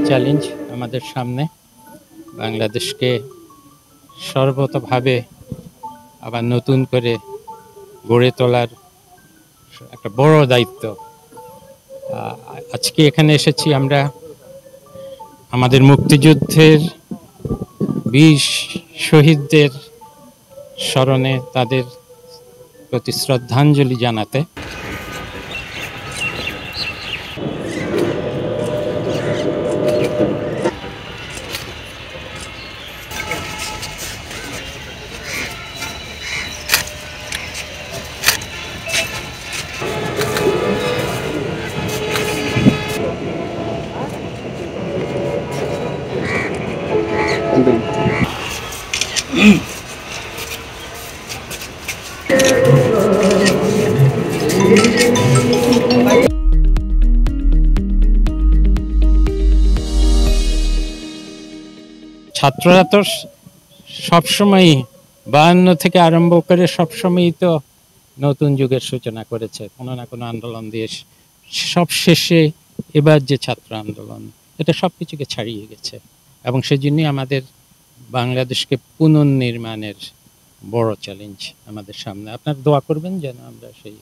Challenge আমাদের সামনে। বাংলাদেশকে সর্বতোভাবে আবার নতুন করে গড়ে তোলার একটা বড় দায়িত্ব। আজকে এখানে এসেছি আমরা আমাদের মুক্তিযুদ্ধের ২০ শহীদদের স্মরণে তাদের প্রতি শ্রদ্ধাঞ্জলি জানাতে। ছাত্ররা তো সবসময়ই ৫২ থেকে আরম্ভ করে সবসময়ই তো নতুন যুগের সূচনা করেছে কোনো না কোনো আন্দোলন দিয়ে। সব শেষে এবার যে ছাত্র আন্দোলন, এটা সব কিছুকে ছাড়িয়ে গেছে এবং সেজন্যই আমাদের বাংলাদেশকে পুনর্নির্মাণের বড় চ্যালেঞ্জ আমাদের সামনে। আপনারা দোয়া করবেন যেন আমরা সেই